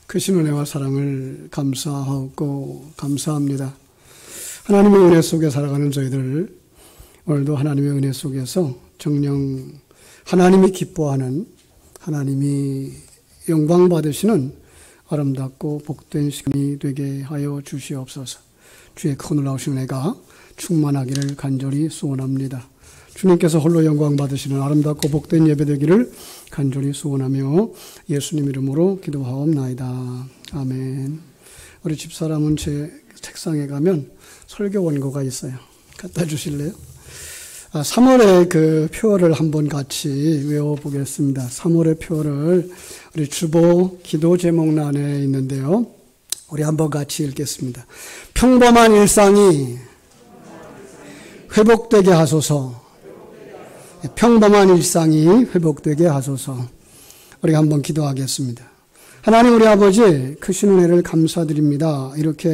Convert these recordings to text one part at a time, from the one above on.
크신 은혜와 사랑을 감사하고 감사합니다. 하나님의 은혜 속에 살아가는 저희들, 오늘도 하나님의 은혜 속에서 정녕 하나님이 기뻐하는, 하나님이 영광 받으시는 아름답고 복된 시간이 되게 하여 주시옵소서. 주의 큰 놀라우신 은혜가 충만하기를 간절히 소원합니다. 주님께서 홀로 영광 받으시는 아름답고 복된 예배 되기를 간절히 소원하며 예수님 이름으로 기도하옵나이다. 아멘. 우리 집사람은 제 책상에 가면 설교 원고가 있어요. 갖다 주실래요? 3월의 그 표를 한번 같이 외워보겠습니다. 3월의 표를 우리 주보 기도 제목란에 있는데요. 우리 한번 같이 읽겠습니다. 평범한 일상이 회복되게 하소서. 평범한 일상이 회복되게 하소서. 우리가 한번 기도하겠습니다. 하나님 우리 아버지 크신 은혜를 감사드립니다. 이렇게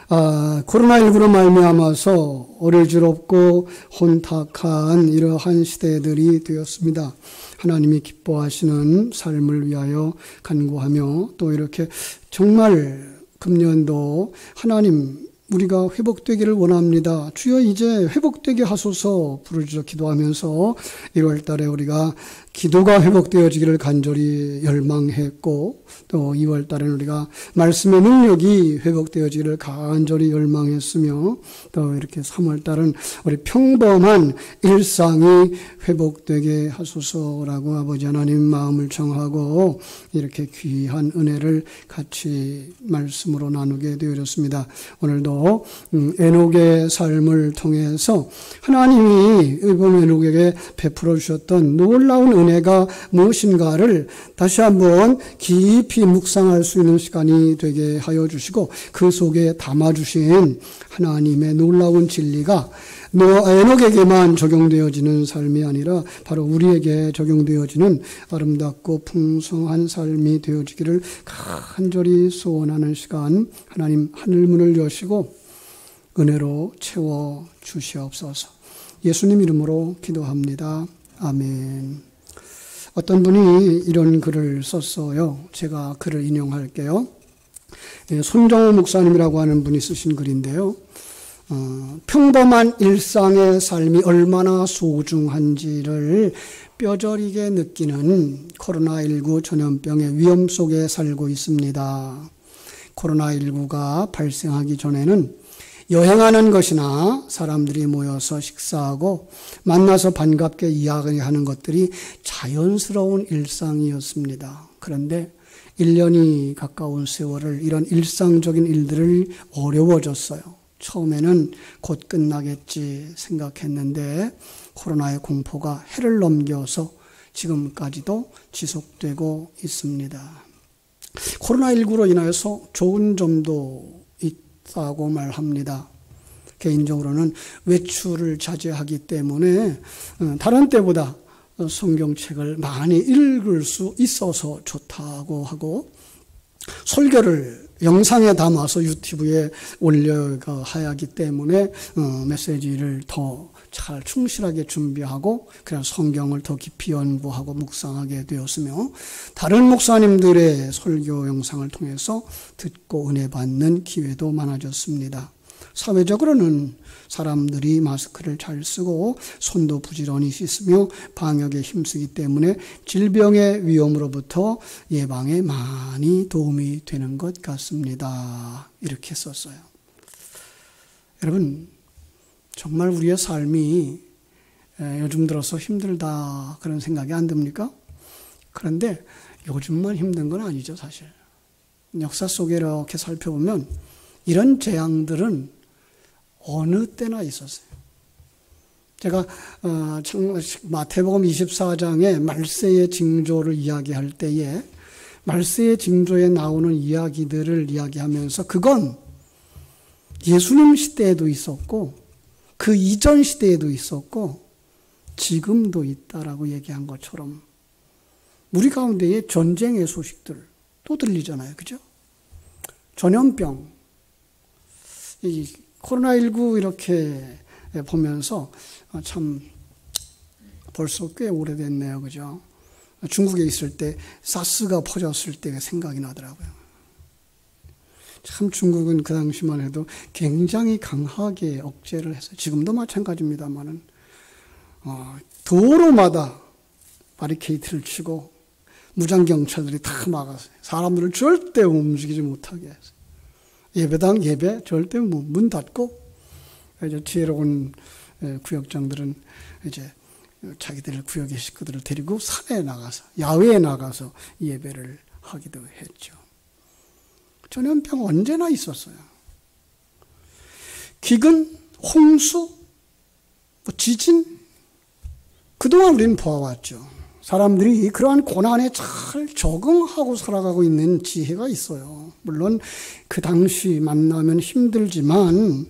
코로나19로 말미암아서 어려지럽고 혼탁한 이러한 시대들이 되었습니다. 하나님이 기뻐하시는 삶을 위하여 간구하며 또 이렇게 정말 금년도 하나님 우리가 회복되기를 원합니다. 주여 이제 회복되게 하소서 부르짖어 기도하면서 1월 달에 우리가 기도가 회복되어지기를 간절히 열망했고 또 2월 달에는 우리가 말씀의 능력이 회복되어지기를 간절히 열망했으며 또 이렇게 3월 달은 우리 평범한 일상이 회복되게 하소서라고 아버지 하나님 마음을 청하고 이렇게 귀한 은혜를 같이 말씀으로 나누게 되어졌습니다. 오늘도 에녹의 삶을 통해서 하나님이 이번 에녹에게 베풀어 주셨던 놀라운 은혜가 무엇인가를 다시 한번 깊이 묵상할 수 있는 시간이 되게 하여 주시고 그 속에 담아주신 하나님의 놀라운 진리가 에녹에게만 적용되어지는 삶이 아니라 바로 우리에게 적용되어지는 아름답고 풍성한 삶이 되어지기를 간절히 소원하는 시간, 하나님 하늘문을 여시고 은혜로 채워 주시옵소서. 예수님 이름으로 기도합니다. 아멘. 어떤 분이 이런 글을 썼어요. 제가 글을 인용할게요. 손정호 목사님이라고 하는 분이 쓰신 글인데요. 평범한 일상의 삶이 얼마나 소중한지를 뼈저리게 느끼는 코로나19 전염병의 위험 속에 살고 있습니다. 코로나19가 발생하기 전에는 여행하는 것이나 사람들이 모여서 식사하고 만나서 반갑게 이야기하는 것들이 자연스러운 일상이었습니다. 그런데 1년이 가까운 세월을 이런 일상적인 일들을 어려워졌어요. 처음에는 곧 끝나겠지 생각했는데 코로나의 공포가 해를 넘겨서 지금까지도 지속되고 있습니다. 코로나19로 인해서 좋은 점도 있다고 말합니다. 개인적으로는 외출을 자제하기 때문에 다른 때보다 성경책을 많이 읽을 수 있어서 좋다고 하고 설교를 영상에 담아서 유튜브에 올려야 하기 때문에 메시지를 더 잘 충실하게 준비하고 그래서 성경을 더 깊이 연구하고 묵상하게 되었으며 다른 목사님들의 설교 영상을 통해서 듣고 은혜 받는 기회도 많아졌습니다. 사회적으로는 사람들이 마스크를 잘 쓰고 손도 부지런히 씻으며 방역에 힘쓰기 때문에 질병의 위험으로부터 예방에 많이 도움이 되는 것 같습니다. 이렇게 썼어요. 여러분 정말 우리의 삶이 요즘 들어서 힘들다 그런 생각이 안 듭니까? 그런데 요즘만 힘든 건 아니죠 사실. 역사 속에 이렇게 살펴보면 이런 재앙들은 어느 때나 있었어요. 제가 마태복음 24장에 말세의 징조를 이야기할 때에 말세의 징조에 나오는 이야기들을 이야기하면서 그건 예수님 시대에도 있었고 그 이전 시대에도 있었고 지금도 있다라고 얘기한 것처럼 우리 가운데에 전쟁의 소식들 또 들리잖아요. 그죠? 전염병, 이 코로나19 이렇게 보면서 참 벌써 꽤 오래됐네요. 그죠? 중국에 있을 때 사스가 퍼졌을 때 생각이 나더라고요. 참 중국은 그 당시만 해도 굉장히 강하게 억제를 했어요. 지금도 마찬가지입니다만은 도로마다 바리케이트를 치고 무장경찰들이 다 막았어요. 사람들을 절대 움직이지 못하게 했어요. 예배당 예배 절대 문 닫고, 이제 지혜로운 구역장들은 이제 자기들 구역의 식구들을 데리고 산에 나가서, 야외에 나가서 예배를 하기도 했죠. 전염병 언제나 있었어요. 기근, 홍수, 지진, 그동안 우리는 보아왔죠. 사람들이 그러한 고난에 잘 적응하고 살아가고 있는 지혜가 있어요. 물론 그 당시 만나면 힘들지만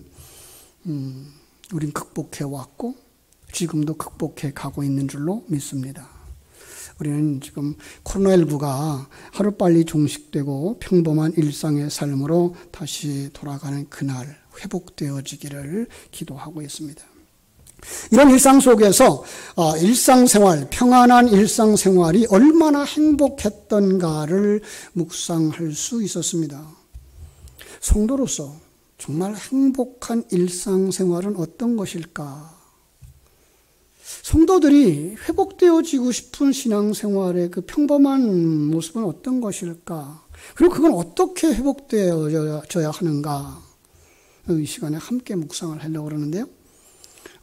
우린 극복해왔고 지금도 극복해 가고 있는 줄로 믿습니다. 우리는 지금 코로나19가 하루빨리 종식되고 평범한 일상의 삶으로 다시 돌아가는 그날 회복되어지기를 기도하고 있습니다. 이런 일상 속에서 일상생활, 평안한 일상생활이 얼마나 행복했던가를 묵상할 수 있었습니다. 성도로서 정말 행복한 일상생활은 어떤 것일까? 성도들이 회복되어지고 싶은 신앙생활의 그 평범한 모습은 어떤 것일까? 그리고 그건 어떻게 회복되어져야 하는가? 이 시간에 함께 묵상을 하려고 그러는데요.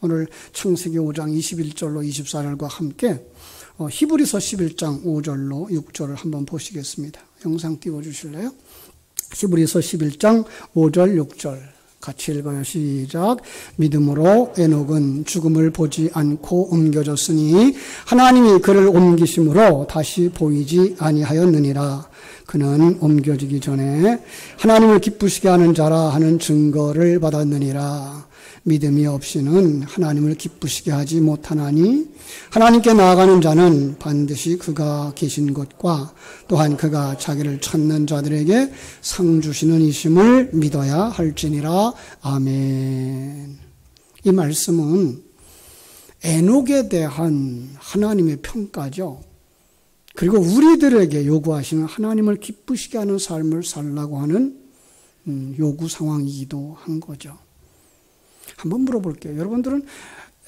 오늘 창세기 5장 21절로 24절과 함께 히브리서 11장 5절로 6절을 한번 보시겠습니다. 영상 띄워주실래요? 히브리서 11장 5절 6절 같이 읽어요. 시작. 믿음으로 에녹은 죽음을 보지 않고 옮겨졌으니 하나님이 그를 옮기심으로 다시 보이지 아니하였느니라. 그는 옮겨지기 전에 하나님을 기쁘시게 하는 자라 하는 증거를 받았느니라. 믿음이 없이는 하나님을 기쁘시게 하지 못하나니 하나님께 나아가는 자는 반드시 그가 계신 것과 또한 그가 자기를 찾는 자들에게 상 주시는 이심을 믿어야 할지니라. 아멘. 이 말씀은 에녹에 대한 하나님의 평가죠. 그리고 우리들에게 요구하시는 하나님을 기쁘시게 하는 삶을 살라고 하는 요구 상황이기도 한 거죠. 한번 물어볼게요. 여러분들은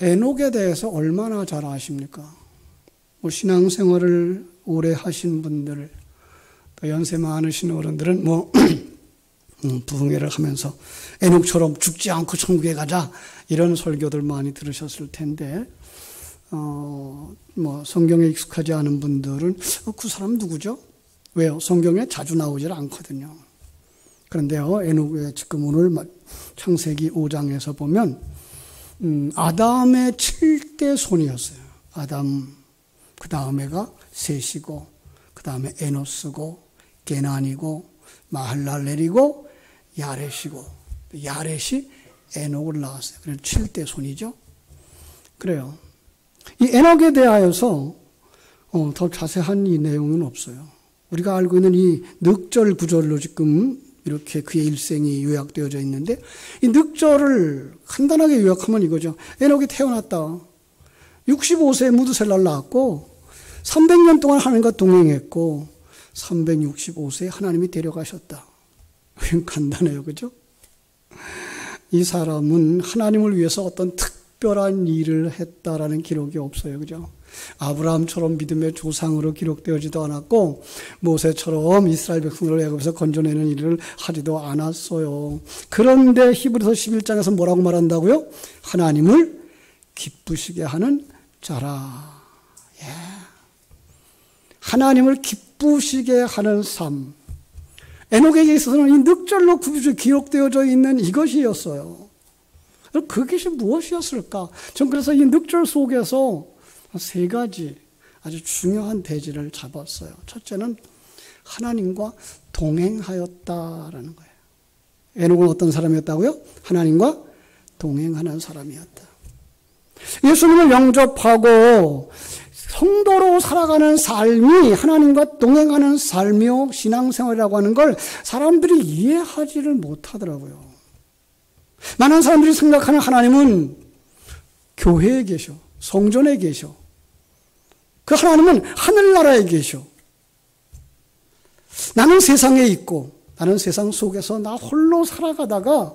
에녹에 대해서 얼마나 잘 아십니까? 신앙생활을 오래 하신 분들, 또 연세 많으신 어른들은 부흥회를 하면서 에녹처럼 죽지 않고 천국에 가자 이런 설교들 많이 들으셨을 텐데 성경에 익숙하지 않은 분들은 그 사람 누구죠? 왜요? 성경에 자주 나오질 않거든요. 그런데요, 에녹의 지금 오늘 창세기 5장에서 보면 아담의 7대 손이었어요. 아담, 그 다음에가 셋이고, 그 다음에 에노스고, 게난이고, 마할랄렐이고, 야렛이고, 야렛이 에녹을 낳았어요. 그래서 7대 손이죠. 그래요. 이 에녹에 대하여서 더 자세한 이 내용은 없어요. 우리가 알고 있는 이 늑절 구절로 지금 이렇게 그의 일생이 요약되어져 있는데, 이 늑절을 간단하게 요약하면 이거죠. 에녹이 태어났다. 65세에 무드셀라를 낳았고 300년 동안 하나님과 동행했고 365세에 하나님이 데려가셨다. 간단해요. 그죠? 이 사람은 하나님을 위해서 어떤 특별한 일을 했다라는 기록이 없어요. 그죠? 아브라함처럼 믿음의 조상으로 기록되어지도 않았고 모세처럼 이스라엘 백성을 애굽에서 건져내는 일을 하지도 않았어요. 그런데 히브리서 11장에서 뭐라고 말한다고요? 하나님을 기쁘시게 하는 자라. 예. 하나님을 기쁘시게 하는 삶. 에녹에게 있어서는 이 늑절로 기록되어져 있는 이것이었어요. 그것이 무엇이었을까? 전 그래서 이 늑절 속에서 세 가지 아주 중요한 대지를 잡았어요. 첫째는 하나님과 동행하였다라는 거예요. 에녹은 어떤 사람이었다고요? 하나님과 동행하는 사람이었다. 예수님을 영접하고 성도로 살아가는 삶이 하나님과 동행하는 삶이요 신앙생활이라고 하는 걸 사람들이 이해하지를 못하더라고요. 많은 사람들이 생각하는 하나님은 교회에 계셔, 성전에 계셔. 그 하나님은 하늘나라에 계셔. 나는 세상에 있고 나는 세상 속에서 나 홀로 살아가다가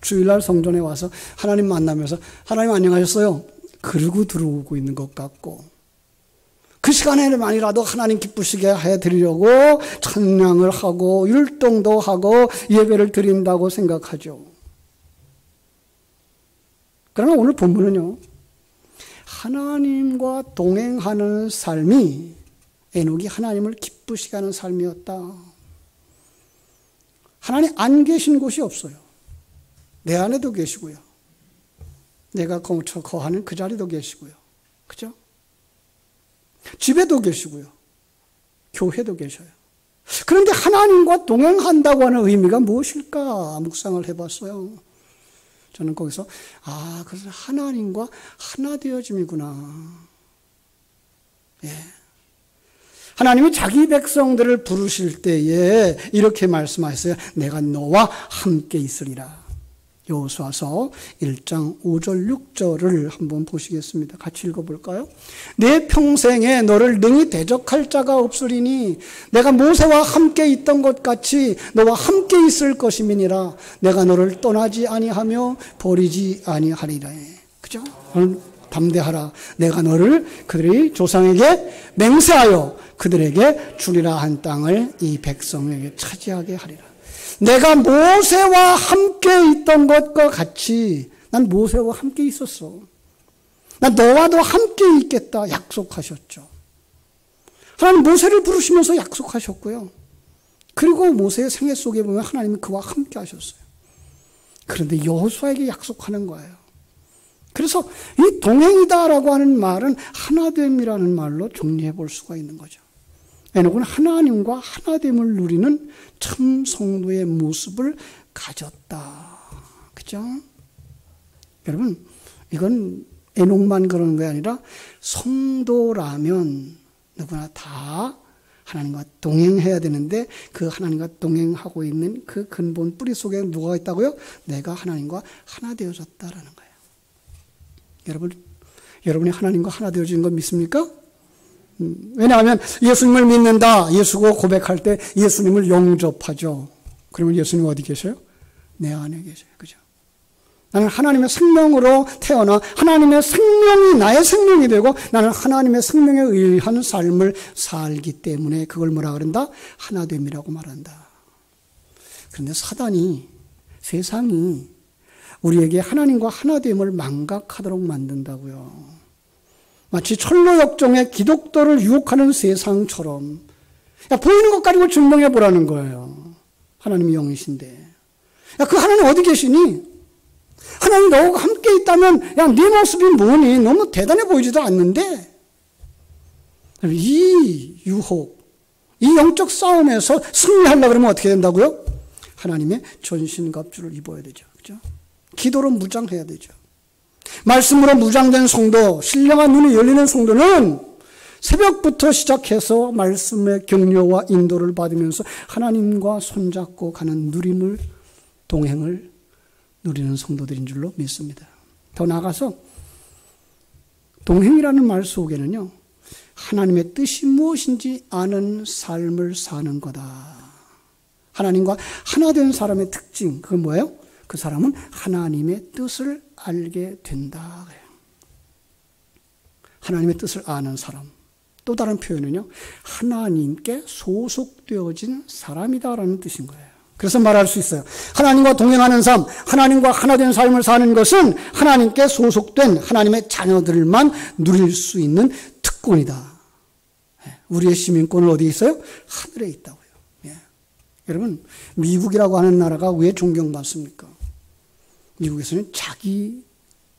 주일날 성전에 와서 하나님 만나면서 하나님 안녕하셨어요? 그러고 들어오고 있는 것 같고, 그 시간에만이라도 하나님 기쁘시게 해드리려고 찬양을 하고 율동도 하고 예배를 드린다고 생각하죠. 그러나 오늘 본문은요, 하나님과 동행하는 삶이 에녹이 하나님을 기쁘시게 하는 삶이었다. 하나님 안 계신 곳이 없어요. 내 안에도 계시고요, 내가 거하는 그 자리도 계시고요, 그죠? 집에도 계시고요, 교회도 계셔요. 그런데 하나님과 동행한다고 하는 의미가 무엇일까 묵상을 해봤어요. 저는 거기서 그것은 하나님과 하나 되어짐이구나. 예. 하나님이 자기 백성들을 부르실 때에 이렇게 말씀하셨어요. 내가 너와 함께 있으리라. 여호수아서 1장 5절 6절을 한번 보시겠습니다. 같이 읽어볼까요? 내 평생에 너를 능히 대적할 자가 없으리니 내가 모세와 함께 있던 것 같이 너와 함께 있을 것임이니라. 내가 너를 떠나지 아니하며 버리지 아니하리라. 그죠? 담대하라. 내가 너를 그들의 조상에게 맹세하여 그들에게 주리라 한 땅을 이 백성에게 차지하게 하리라. 내가 모세와 함께 있던 것과 같이 난 모세와 함께 있었어. 난 너와도 함께 있겠다 약속하셨죠. 하나님 모세를 부르시면서 약속하셨고요. 그리고 모세의 생애 속에 보면 하나님이 그와 함께 하셨어요. 그런데 여호수아에게 약속하는 거예요. 그래서 이 동행이다라고 하는 말은 하나됨이라는 말로 정리해 볼 수가 있는 거죠. 에녹은 하나님과 하나됨을 누리는 참 성도의 모습을 가졌다. 그죠? 여러분, 이건 에녹만 그런 게 아니라 성도라면 누구나 다 하나님과 동행해야 되는데 그 하나님과 동행하고 있는 그 근본 뿌리 속에 누가 있다고요? 내가 하나님과 하나 되어졌다라는 거예요. 여러분이 하나님과 하나 되어진 거 믿습니까? 왜냐하면 예수님을 믿는다, 예수고 고백할 때 예수님을 영접하죠. 그러면 예수님 어디 계셔요? 내 안에 계셔요. 그죠? 나는 하나님의 생명으로 태어나 하나님의 생명이 나의 생명이 되고 나는 하나님의 생명에 의한 삶을 살기 때문에 그걸 뭐라 그런다? 하나됨이라고 말한다. 그런데 사단이, 세상이 우리에게 하나님과 하나됨을 망각하도록 만든다고요. 마치 철로역정의 기독교를 유혹하는 세상처럼 보이는 것 가지고 증명해 보라는 거예요. 하나님이 영이신데. 그 하나님 어디 계시니? 하나님 너와 함께 있다면 네 모습이 뭐니? 너무 대단해 보이지도 않는데. 이 유혹, 이 영적 싸움에서 승리하려고 그러면 어떻게 된다고요? 하나님의 전신갑주를 입어야 되죠. 그죠? 기도로 무장해야 되죠. 말씀으로 무장된 성도, 신령한 눈이 열리는 성도는 새벽부터 시작해서 말씀의 격려와 인도를 받으면서 하나님과 손잡고 가는 누림을, 동행을 누리는 성도들인 줄로 믿습니다. 더 나아가서 동행이라는 말 속에는요, 하나님의 뜻이 무엇인지 아는 삶을 사는 거다. 하나님과 하나 된 사람의 특징, 그건 뭐예요? 그 사람은 하나님의 뜻을 알게 된다. 하나님의 뜻을 아는 사람. 또 다른 표현은요, 하나님께 소속되어진 사람이다라는 뜻인 거예요. 그래서 말할 수 있어요. 하나님과 동행하는 삶, 하나님과 하나 된 삶을 사는 것은 하나님께 소속된 하나님의 자녀들만 누릴 수 있는 특권이다. 우리의 시민권은 어디에 있어요? 하늘에 있다고요. 예. 여러분, 미국이라고 하는 나라가 왜 존경받습니까? 미국에서는 자기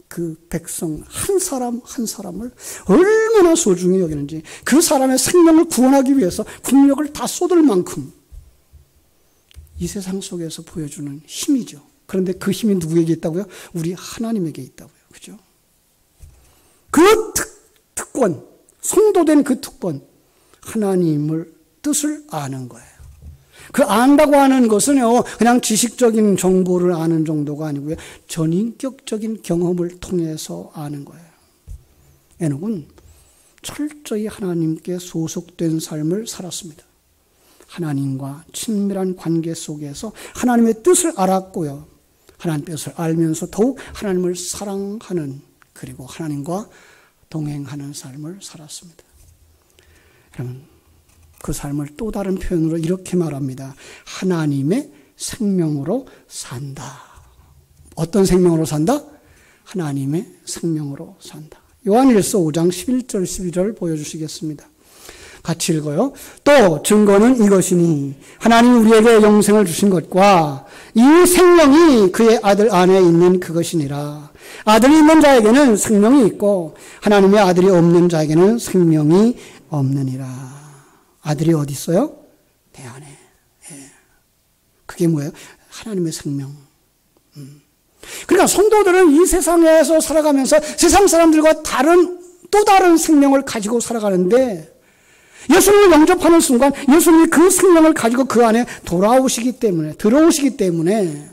그 백성 한 사람 한 사람을 얼마나 소중히 여기는지, 그 사람의 생명을 구원하기 위해서 국력을 다 쏟을 만큼 이 세상 속에서 보여주는 힘이죠. 그런데 그 힘이 누구에게 있다고요? 우리 하나님에게 있다고요. 그죠? 그 특권, 성도된 그 특권, 하나님을 뜻을 아는 거예요. 그 안다고 하는 것은요, 그냥 지식적인 정보를 아는 정도가 아니고요, 전인격적인 경험을 통해서 아는 거예요. 에녹은 철저히 하나님께 소속된 삶을 살았습니다. 하나님과 친밀한 관계 속에서 하나님의 뜻을 알았고요. 하나님 뜻을 알면서 더욱 하나님을 사랑하는, 그리고 하나님과 동행하는 삶을 살았습니다. 여러분, 그 삶을 또 다른 표현으로 이렇게 말합니다. 하나님의 생명으로 산다. 어떤 생명으로 산다? 하나님의 생명으로 산다. 요한일서 5장 11절 12절 보여주시겠습니다. 같이 읽어요. 또 증거는 이것이니 하나님이 우리에게 영생을 주신 것과 이 생명이 그의 아들 안에 있는 그것이니라. 아들이 있는 자에게는 생명이 있고 하나님의 아들이 없는 자에게는 생명이 없느니라. 아들이 어디 있어요? 내 안에. 예. 그게 뭐예요? 하나님의 생명. 그러니까 성도들은 이 세상에서 살아가면서 세상 사람들과 또 다른 생명을 가지고 살아가는데, 예수님을 영접하는 순간 예수님이 그 생명을 가지고 그 안에 들어오시기 때문에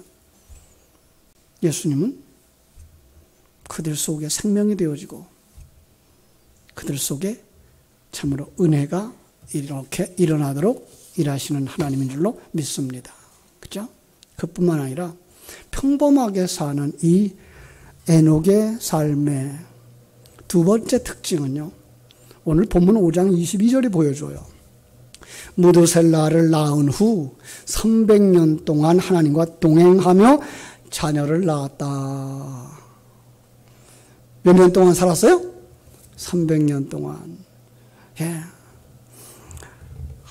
예수님은 그들 속에 생명이 되어지고 그들 속에 참으로 은혜가 이렇게 일어나도록 일하시는 하나님인 줄로 믿습니다. 그렇죠? 그뿐만 아니라 평범하게 사는 이 에녹의 삶의 두 번째 특징은요, 오늘 본문 5장 22절이 보여줘요. 무드셀라를 낳은 후 300년 동안 하나님과 동행하며 자녀를 낳았다. 몇 년 동안 살았어요? 300년 동안. 예.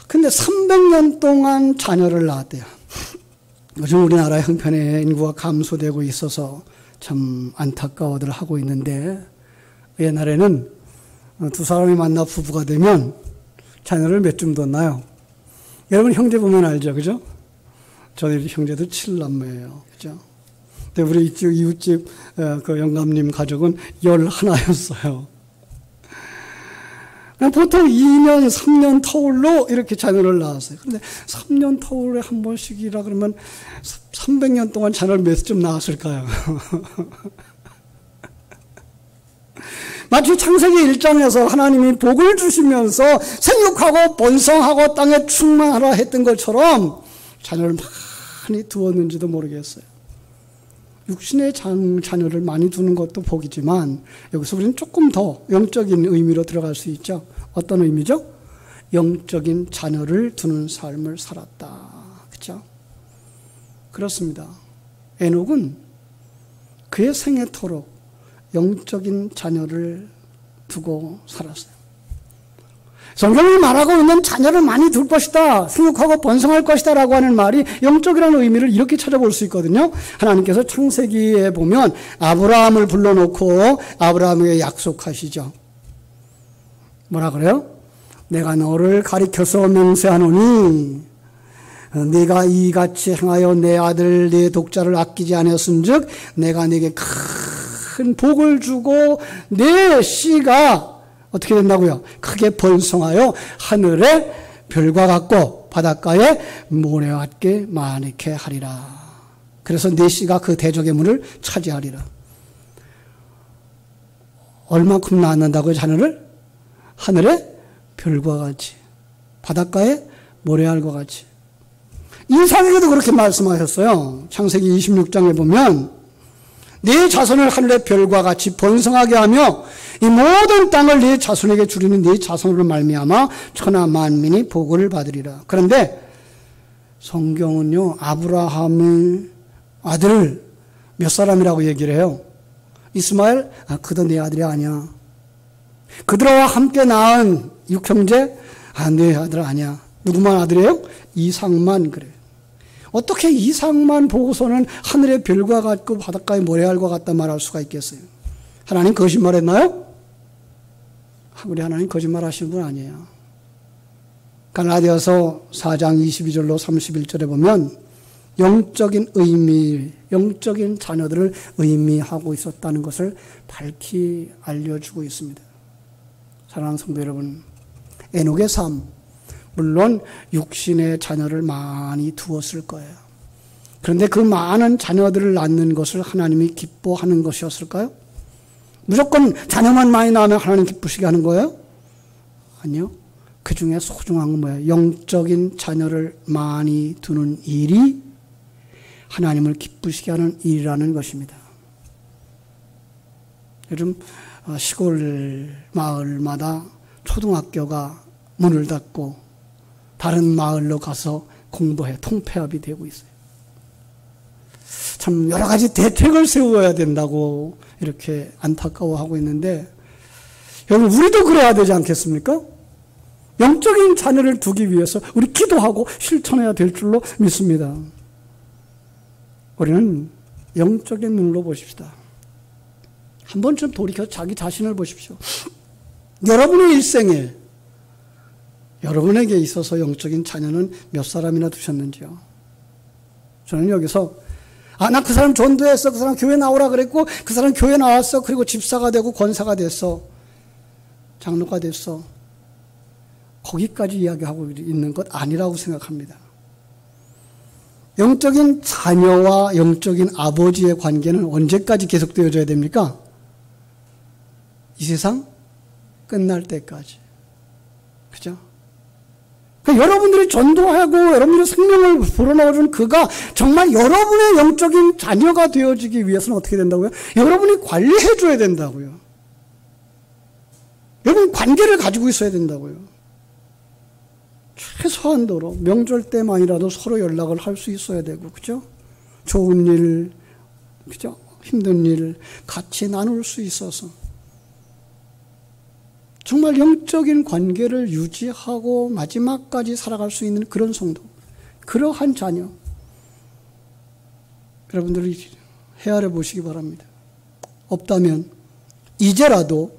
근데 300년 동안 자녀를 낳았대요. 요즘 우리나라 형편에 인구가 감소되고 있어서 참 안타까워들 하고 있는데, 옛날에는 두 사람이 만나 부부가 되면 자녀를 몇 줌 뒀나요? 여러분 형제 보면 알죠, 그죠? 저희 형제도 7남매예요, 그죠? 근데 우리 이웃집 그 영감님 가족은 11이었어요. 보통 2년, 3년 터울로 이렇게 자녀를 낳았어요. 그런데 3년 터울에 한 번씩이라 그러면 300년 동안 자녀를 몇 점 낳았을까요? 마치 창세기 1장에서 하나님이 복을 주시면서 생육하고 번성하고 땅에 충만하라 했던 것처럼 자녀를 많이 두었는지도 모르겠어요. 육신의 자녀를 많이 두는 것도 복이지만 여기서 우리는 조금 더 영적인 의미로 들어갈 수 있죠. 어떤 의미죠? 영적인 자녀를 두는 삶을 살았다. 그렇죠? 그렇습니다. 에녹은 그의 생애토록 영적인 자녀를 두고 살았어요. 성경이 말하고 있는 자녀를 많이 둘 것이다, 생육하고 번성할 것이다 라고 하는 말이 영적이라는 의미를 이렇게 찾아볼 수 있거든요. 하나님께서 창세기에 보면 아브라함을 불러놓고 아브라함에게 약속하시죠. 뭐라 그래요? 내가 너를 가리켜서 맹세하노니 네가 이같이 행하여 내 아들 내 독자를 아끼지 아니었은즉 내가 네게 큰 복을 주고 내 씨가 어떻게 된다고요? 크게 번성하여 하늘의 별과 같고 바닷가의 모래와 같게 많게 하리라. 그래서 내 씨가 그 대적의 문을 차지하리라. 얼마큼 낳는다고요, 자녀를? 하늘의 별과 같이, 바닷가의 모래알과 같이. 이삭에게도 그렇게 말씀하셨어요. 창세기 26장에 보면 네 자손을 하늘의 별과 같이 번성하게 하며 이 모든 땅을 네 자손에게 주리는 네 자손으로 말미암아 천하 만민이 복을 받으리라. 그런데 성경은요, 아브라함의 아들 몇 사람이라고 얘기를 해요? 이스마엘? 그도 네 아들이 아니야. 그들과 함께 낳은 육형제? 네 아들 아니야. 누구만 아들이에요? 이삭만 그래요. 어떻게 이삭만 보고서는 하늘의 별과 같고 바닷가의 모래알과 같다 말할 수가 있겠어요? 하나님 거짓말했나요? 우리 하나님 거짓말 하시는 분 아니에요. 갈라디아서 4장 22절로 31절에 보면 영적인 의미, 영적인 자녀들을 의미하고 있었다는 것을 밝히 알려주고 있습니다. 사랑하는 성도 여러분, 에녹의 삶, 물론 육신의 자녀를 많이 두었을 거예요. 그런데 그 많은 자녀들을 낳는 것을 하나님이 기뻐하는 것이었을까요? 무조건 자녀만 많이 낳으면 하나님 기쁘시게 하는 거예요? 아니요. 그 중에 소중한 건 뭐예요? 영적인 자녀를 많이 두는 일이 하나님을 기쁘시게 하는 일이라는 것입니다. 요즘 시골 마을마다 초등학교가 문을 닫고 다른 마을로 가서 공부해 통폐합이 되고 있어요. 참 여러 가지 대책을 세워야 된다고 이렇게 안타까워하고 있는데 여러분 우리도 그래야 되지 않겠습니까? 영적인 자녀를 두기 위해서 우리 기도하고 실천해야 될 줄로 믿습니다. 우리는 영적인 눈으로 보십시다. 한 번쯤 돌이켜 자기 자신을 보십시오. 여러분의 일생에 여러분에게 있어서 영적인 자녀는 몇 사람이나 두셨는지요? 저는 여기서 나 그 사람 전도했어. 그 사람 교회 나오라 그랬고 그 사람 교회 나왔어. 그리고 집사가 되고 권사가 됐어. 장로가 됐어. 거기까지 이야기하고 있는 것 아니라고 생각합니다. 영적인 자녀와 영적인 아버지의 관계는 언제까지 계속되어져야 됩니까? 이 세상 끝날 때까지. 그죠? 여러분들이 전도하고 여러분들의 생명을 불어넣어준 그가 정말 여러분의 영적인 자녀가 되어지기 위해서는 어떻게 된다고요? 여러분이 관리해줘야 된다고요. 여러분 관계를 가지고 있어야 된다고요. 최소한도로 명절 때만이라도 서로 연락을 할 수 있어야 되고, 그죠? 좋은 일, 그죠? 힘든 일 같이 나눌 수 있어서 정말 영적인 관계를 유지하고 마지막까지 살아갈 수 있는 그런 성도, 그러한 자녀 여러분들이 헤아려 보시기 바랍니다. 없다면 이제라도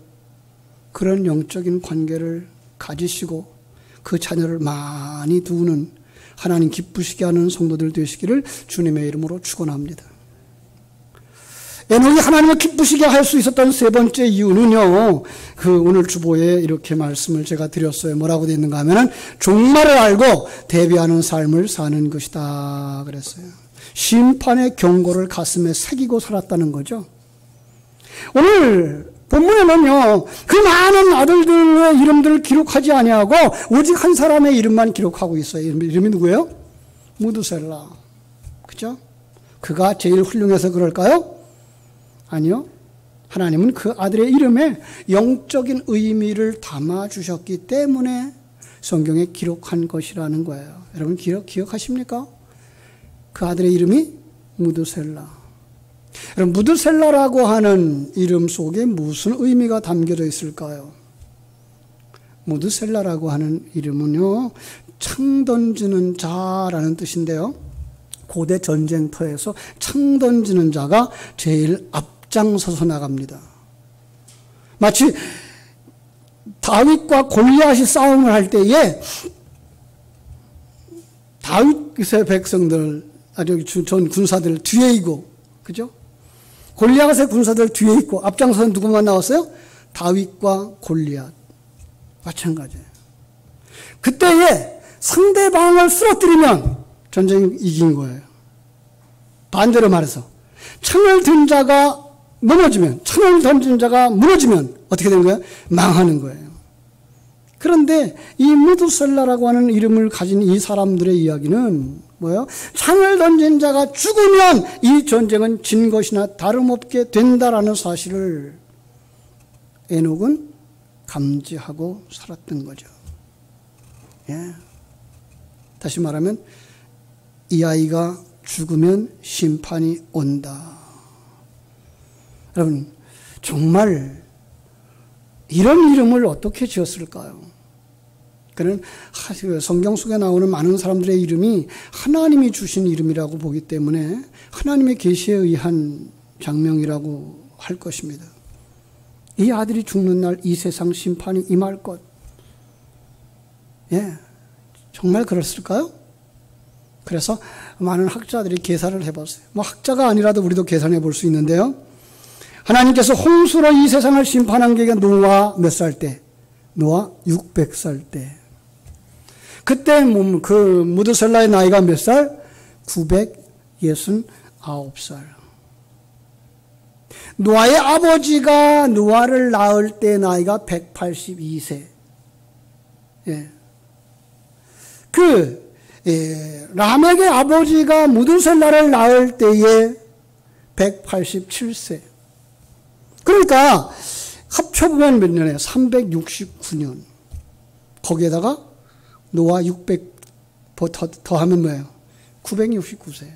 그런 영적인 관계를 가지시고 그 자녀를 많이 두는 하나님 기쁘시게 하는 성도들 되시기를 주님의 이름으로 축원합니다. 에녹이 하나님을 기쁘시게 할 수 있었던 세 번째 이유는요, 오늘 주보에 이렇게 말씀을 제가 드렸어요. 뭐라고 되어 있는가 하면은 종말을 알고 대비하는 삶을 사는 것이다 그랬어요. 심판의 경고를 가슴에 새기고 살았다는 거죠. 오늘 본문에는요, 그 많은 아들들의 이름들을 기록하지 아니하고 오직 한 사람의 이름만 기록하고 있어요. 이름이 누구예요? 무드셀라. 그죠? 그가 제일 훌륭해서 그럴까요? 아니요. 하나님은 그 아들의 이름에 영적인 의미를 담아주셨기 때문에 성경에 기록한 것이라는 거예요. 여러분 기억하십니까? 그 아들의 이름이 무드셀라. 여러분 무드셀라라고 하는 이름 속에 무슨 의미가 담겨져 있을까요? 무드셀라라고 하는 이름은요, 창 던지는 자라는 뜻인데요. 고대 전쟁터에서 창 던지는 자가 제일 앞장서서 나갑니다. 마치 다윗과 골리앗이 싸움을 할 때에 다윗의 백성들, 전 군사들 뒤에 있고, 그죠? 골리앗의 군사들 뒤에 있고, 앞장서는 누구만 나왔어요? 다윗과 골리앗. 마찬가지예요. 그때에 상대방을 쓰러뜨리면 전쟁이 이긴 거예요. 반대로 말해서 창을 든 자가 넘어지면, 창을 던진 자가 무너지면 어떻게 되는 거예요? 망하는 거예요. 그런데 이 무드셀라라고 하는 이름을 가진 이 사람들의 이야기는 뭐예요? 창을 던진 자가 죽으면 이 전쟁은 진 것이나 다름없게 된다라는 사실을 에녹은 감지하고 살았던 거죠. 예. 다시 말하면 이 아이가 죽으면 심판이 온다. 여러분 정말 이런 이름을 어떻게 지었을까요? 그는 성경 속에 나오는 많은 사람들의 이름이 하나님이 주신 이름이라고 보기 때문에 하나님의 계시에 의한 장명이라고 할 것입니다. 이 아들이 죽는 날 이 세상 심판이 임할 것. 예, 정말 그랬을까요? 그래서 많은 학자들이 계산을 해봤어요. 뭐 학자가 아니라도 우리도 계산해 볼 수 있는데요. 하나님께서 홍수로 이 세상을 심판한 게 노아 몇 살 때? 노아 600살 때. 그때 그 무드셀라의 나이가 몇 살? 969살. 노아의 아버지가 노아를 낳을 때 나이가 182세. 예. 라멕의 아버지가 무두셀라를 낳을 때에 187세. 그러니까 합쳐보면 몇 년에 369년. 거기에다가 노아 600 더하면 뭐예요? 969세.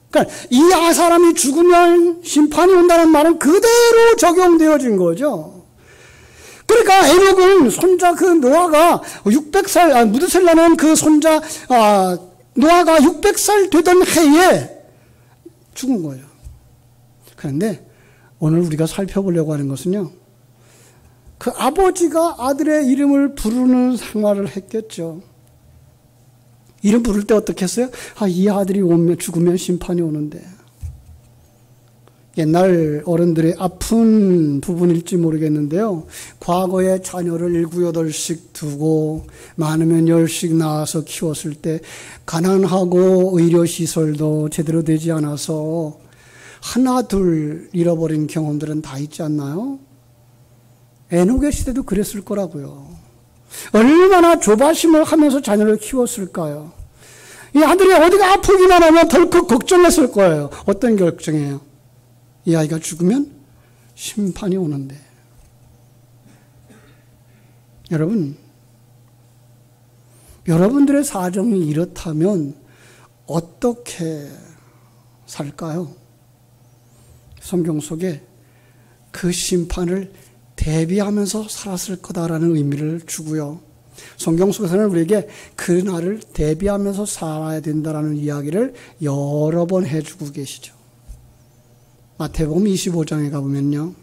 그러니까 이 사람이 죽으면 심판이 온다는 말은 그대로 적용되어진 거죠. 그러니까 에녹은 손자 노아가 600살, 무드셀라는 그 손자 노아가 600살 되던 해에 죽은 거예요. 그런데 오늘 우리가 살펴보려고 하는 것은요, 그 아버지가 아들의 이름을 부르는 생활을 했겠죠. 이름 부를 때 어떻게 했어요? 이 아들이 죽으면 심판이 오는데. 옛날 어른들의 아픈 부분일지 모르겠는데요. 과거에 자녀를 7, 8씩 두고 많으면 10씩 낳아서 키웠을 때 가난하고 의료시설도 제대로 되지 않아서 하나 둘 잃어버린 경험들은 다 있지 않나요? 에녹의 시대도 그랬을 거라고요. 얼마나 조바심을 하면서 자녀를 키웠을까요? 이 아들이 어디가 아프기만 하면 덜컥 걱정했을 거예요. 어떤 걱정이에요? 이 아이가 죽으면 심판이 오는데. 여러분들의 사정이 이렇다면 어떻게 살까요? 성경 속에 그 심판을 대비하면서 살았을 거다라는 의미를 주고요. 성경 속에서는 우리에게 그 날을 대비하면서 살아야 된다라는 이야기를 여러 번 해주고 계시죠. 마태복음 25장에 가보면요,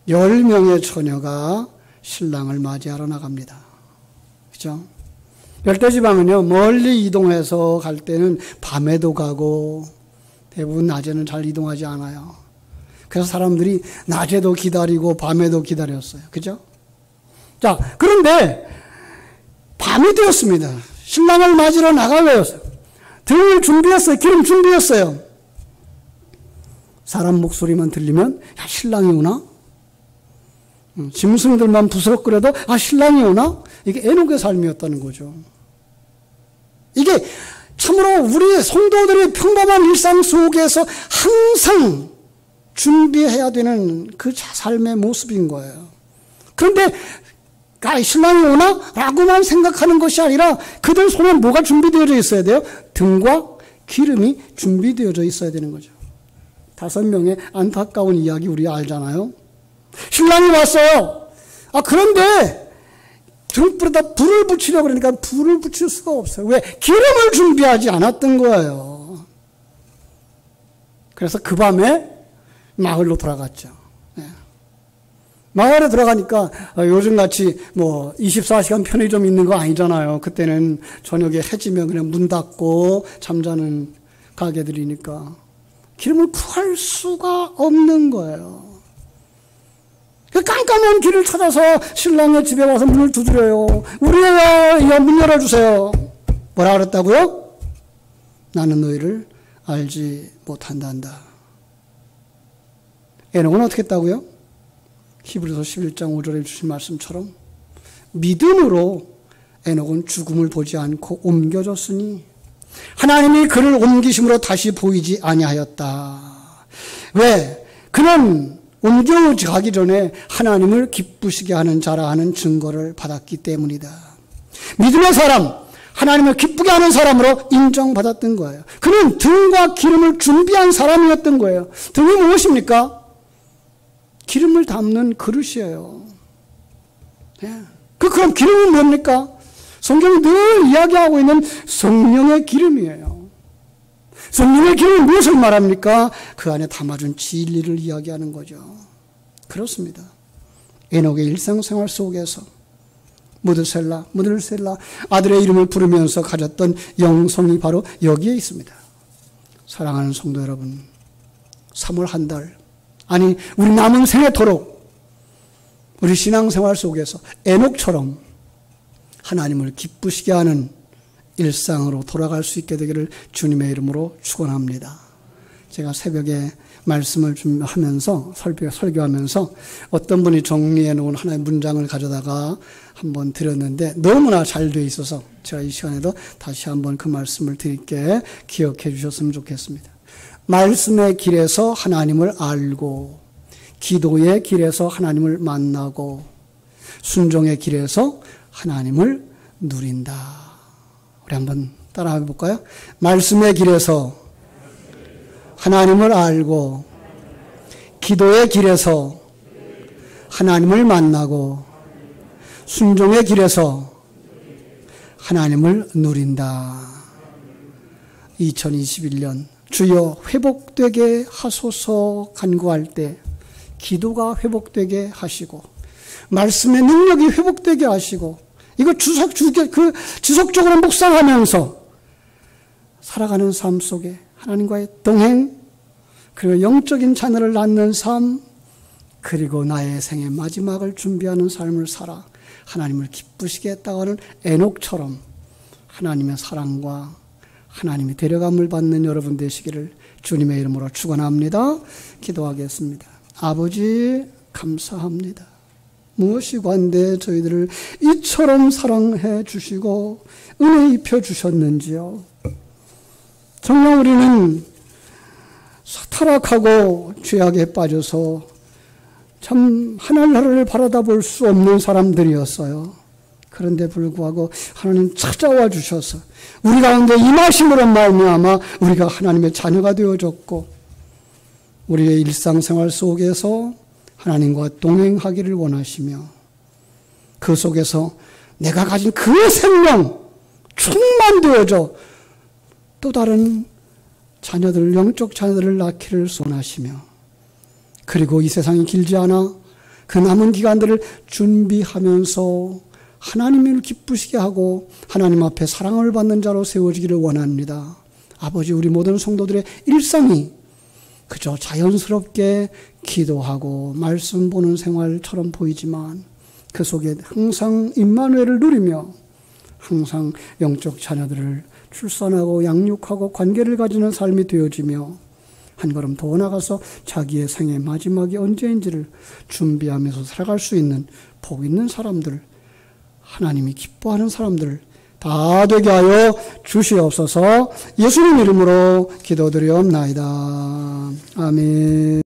10명의 처녀가 신랑을 맞이하러 나갑니다. 그죠? 열대지방은요, 멀리 이동해서 갈 때는 밤에도 가고 대부분 낮에는 잘 이동하지 않아요. 그래서 사람들이 낮에도 기다리고 밤에도 기다렸어요. 그죠? 자, 그런데 밤이 되었습니다. 신랑을 맞으러 나가려 했어요. 등을 준비했어요. 기름 준비했어요. 사람 목소리만 들리면 신랑이 오나? 짐승들만 부스럭거려도 신랑이 오나? 이게 에녹의 삶이었다는 거죠. 이게 참으로 우리 성도들의 평범한 일상 속에서 항상 준비해야 되는 그 삶의 모습인 거예요. 그런데 신랑이 오나? 라고만 생각하는 것이 아니라 그들 손에 뭐가 준비되어져 있어야 돼요? 등과 기름이 준비되어져 있어야 되는 거죠. 5명의 안타까운 이야기 우리 알잖아요. 신랑이 왔어요. 그런데 등불에다 불을 붙이려고 그러니까 불을 붙일 수가 없어요. 왜? 기름을 준비하지 않았던 거예요. 그래서 그 밤에 마을로 돌아갔죠. 마을에 들어가니까 요즘같이 24시간 편의점 있는 거 아니잖아요. 그때는 저녁에 해지면 그냥 문 닫고 잠자는 가게들이니까 기름을 구할 수가 없는 거예요. 그 깜깜한 길을 찾아서 신랑의 집에 와서 문을 두드려요. 우리야, 문 열어주세요. 뭐라 그랬다고요? 나는 너희를 알지 못한단다. 에녹은 어떻게 했다고요? 히브리서 11장 5절에 주신 말씀처럼 믿음으로 에녹은 죽음을 보지 않고 옮겨졌으니 하나님이 그를 옮기심으로 다시 보이지 아니하였다. 왜? 그는 옮겨가기 전에 하나님을 기쁘시게 하는 자라 하는 증거를 받았기 때문이다. 믿음의 사람, 하나님을 기쁘게 하는 사람으로 인정받았던 거예요. 그는 등과 기름을 준비한 사람이었던 거예요. 등이 무엇입니까? 기름을 담는 그릇이에요. 그럼 기름은 뭡니까? 성경이 늘 이야기하고 있는 성령의 기름이에요. 성령의 기름은 무엇을 말합니까? 그 안에 담아준 진리를 이야기하는 거죠. 그렇습니다. 에녹의 일상생활 속에서 무드셀라 아들의 이름을 부르면서 가졌던 영성이 바로 여기에 있습니다. 사랑하는 성도 여러분, 3월 한 달, 아니 우리 남은 생애토록 우리 신앙생활 속에서 에녹처럼 하나님을 기쁘시게 하는 일상으로 돌아갈 수 있게 되기를 주님의 이름으로 축원합니다. 제가 새벽에 말씀을 하면서 설교하면서 어떤 분이 정리해 놓은 하나의 문장을 가져다가 한번 드렸는데 너무나 잘 돼 있어서 제가 이 시간에도 다시 한번 그 말씀을 드릴게 기억해 주셨으면 좋겠습니다. 말씀의 길에서 하나님을 알고, 기도의 길에서 하나님을 만나고, 순종의 길에서 하나님을 누린다. 우리 한번 따라해 볼까요? 말씀의 길에서 하나님을 알고, 기도의 길에서 하나님을 만나고, 순종의 길에서 하나님을 누린다. 2021년 주여 회복되게 하소서 간구할 때 기도가 회복되게 하시고, 말씀의 능력이 회복되게 하시고, 이거 지속적으로 묵상하면서 살아가는 삶 속에 하나님과의 동행, 그리고 영적인 자녀를 낳는 삶, 그리고 나의 생의 마지막을 준비하는 삶을 살아 하나님을 기쁘시게 했다고 하는 에녹처럼 하나님의 사랑과 하나님의 데려감을 받는 여러분 되시기를 주님의 이름으로 축원합니다. 기도하겠습니다. 아버지 감사합니다. 무엇이 관대 저희들을 이처럼 사랑해 주시고 은혜 입혀 주셨는지요. 정말 우리는 타락하고 죄악에 빠져서 참 하늘나라를 바라다 볼 수 없는 사람들이었어요. 그런데 불구하고 하나님 찾아와 주셔서 우리 가운데 임하심으로 말미암아 우리가 하나님의 자녀가 되어졌고, 우리의 일상생활 속에서 하나님과 동행하기를 원하시며, 그 속에서 내가 가진 그 생명 충만되어져 또 다른 자녀들, 영적 자녀들을 낳기를 소원하시며, 그리고 이 세상이 길지 않아 그 남은 기간들을 준비하면서 하나님을 기쁘시게 하고 하나님 앞에 사랑을 받는 자로 세워지기를 원합니다. 아버지, 우리 모든 성도들의 일상이 그저 자연스럽게 기도하고 말씀 보는 생활처럼 보이지만 그 속에 항상 임마누엘을 누리며 항상 영적 자녀들을 출산하고 양육하고 관계를 가지는 삶이 되어지며, 한 걸음 더 나가서 자기의 생의 마지막이 언제인지를 준비하면서 살아갈 수 있는 복 있는 사람들, 하나님이 기뻐하는 사람들 다 되게 하여 주시옵소서. 예수님 이름으로 기도드리옵나이다. 아멘.